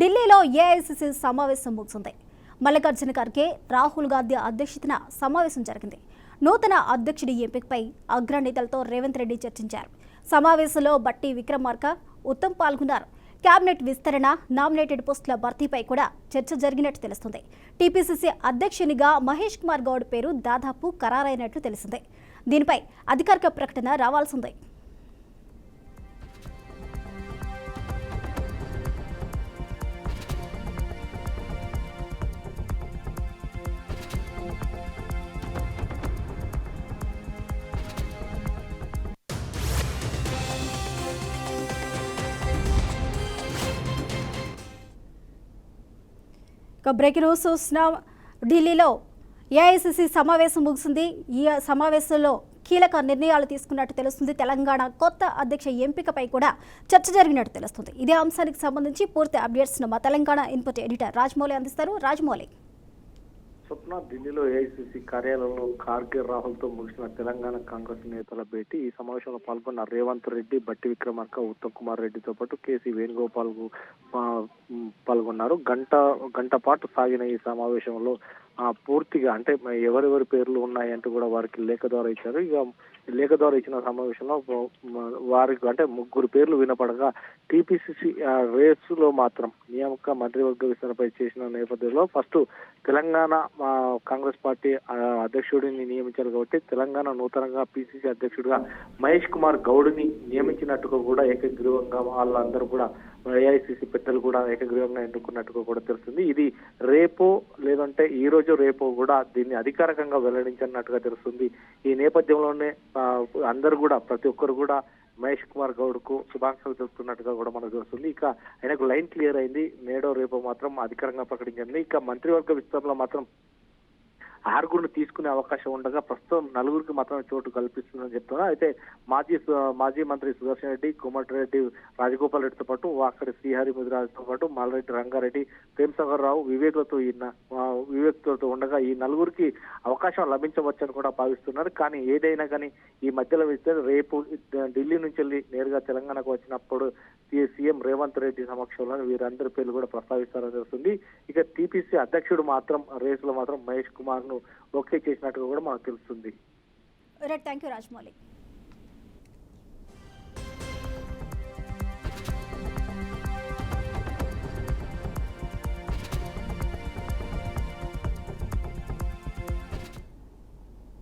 ఢిల్లీలో ఏఐసీసీ సమావేశం ముగిసింది. మల్లికార్జున ఖర్గే, రాహుల్ గాంధీ అధ్యక్షతన సమావేశం జరిగింది. నూతన అధ్యక్షుడి ఎంపికపై అగ్రనేతలతో రేవంత్ రెడ్డి చర్చించారు. సమావేశంలో బట్టి విక్రమార్క, ఉత్తమ్ పాల్గొన్నారు. కేబినెట్ విస్తరణ, నామినేటెడ్ పోస్టుల భర్తీపై కూడా చర్చ జరిగినట్టు తెలుస్తుంది. టీపీసీసీ అధ్యక్షునిగా మహేష్ కుమార్ గౌడ్ పేరు దాదాపు ఖరారైనట్లు తెలిసింది. దీనిపై అధికారిక ప్రకటన రావాల్సిందే. బ్రేకింగ్ న్యూస్ చూస్తున్నాం. ఢిల్లీలో ఏఐసీసీ సమావేశం ముగిసింది. ఈ సమావేశంలో కీలక నిర్ణయాలు తీసుకున్నట్టు తెలుస్తుంది. తెలంగాణ కొత్త అధ్యక్ష ఎంపికపై కూడా చర్చ జరిగినట్టు తెలుస్తుంది. ఇదే అంశానికి సంబంధించి పూర్తి అప్డేట్స్ మా తెలంగాణ ఇన్పుట్ ఎడిటర్ రాజమౌళి అందిస్తారు. రాజమౌళి. స్వప్న, ఢిల్లీలో ఏఐసీసీ కార్యాలయంలో ఖార్గే, రాహుల్తో ముగిసిన తెలంగాణ కాంగ్రెస్ నేతల భేటీ. ఈ సమావేశంలో పాల్గొన్న రేవంత్ రెడ్డి, బట్టి విక్రమార్క, ఉత్తమ్ కుమార్ రెడ్డితో పాటు కేసీ వేణుగోపాల్ పాల్గొన్నారు. గంట పాటు సాగిన ఈ సమావేశంలో పూర్తిగా అంటే ఎవరెవరి పేర్లు ఉన్నాయంటూ కూడా వారికి లేఖ ద్వారా ఇచ్చారు. ఇక లేఖ ద్వారా ఇచ్చిన సమావేశంలో వారికి అంటే ముగ్గురు పేర్లు వినపడగా టీపీసీసీ రేసులో మాత్రం నియామక మంత్రివర్గ విస్తరణపై చేసిన నేపథ్యంలో ఫస్ట్ తెలంగాణ కాంగ్రెస్ పార్టీ అధ్యక్షుడిని నియమించారు కాబట్టి తెలంగాణ నూతనంగా పిసిసి అధ్యక్షుడిగా మహేష్ కుమార్ గౌడ్ని నియమించినట్టుగా కూడా ఏకగ్రీవంగా వాళ్ళందరూ కూడా ఏఐసీసీ పెద్దలు కూడా ఏకగ్రీవంగా ఎన్నుకున్నట్టుగా కూడా తెలుస్తుంది. ఇది రేపో లేదంటే ఈ రోజు రేపో కూడా దీన్ని అధికారికంగా వెల్లడించినట్టుగా తెలుస్తుంది. ఈ నేపథ్యంలోనే అందరూ కూడా ప్రతి ఒక్కరు కూడా మహేష్ కుమార్ గౌడ్ కు శుభాకాంక్షలు తెలుపుతున్నట్టుగా కూడా మనకు తెలుస్తుంది. ఇక ఆయనకు లైన్ క్లియర్ అయింది. నేడో రేపో మాత్రం అధికారంగా ప్రకటించింది. ఇక మంత్రివర్గ విస్తరణలో మాత్రం ఆరుగురిని తీసుకునే అవకాశం ఉండగా ప్రస్తుతం నలుగురికి మాత్రమే చోటు కల్పిస్తుందని చెప్తున్నారు. అయితే మాజీ మంత్రి సుదర్శన్ రెడ్డి, కోమటిరెడ్డి రాజగోపాల్ రెడ్డితో పాటు వాకడి శ్రీహరి ముదిరాజుతో పాటు మాలరెడ్డి రంగారెడ్డి, ప్రేమ్సాగర్ రావు, వివేక్తో ఉండగా ఈ నలుగురికి అవకాశం లభించవచ్చని కూడా భావిస్తున్నారు. కానీ ఏదైనా కానీ ఈ మధ్యలో ఇస్తే రేపు ఢిల్లీ నుంచి వెళ్ళి నేరుగా తెలంగాణకు వచ్చినప్పుడు సీఎం రేవంత్ రెడ్డి సమక్షంలో వీరందరి పేర్లు కూడా ప్రస్తావిస్తారని తెలుస్తుంది. ఇక టీపీసీ అధ్యక్షుడు మాత్రం రేసులో మాత్రం మహేష్ కుమార్ ను ఓకే చేసినట్టుగా కూడా మనకు తెలుస్తుంది. Thank you Rajamouli.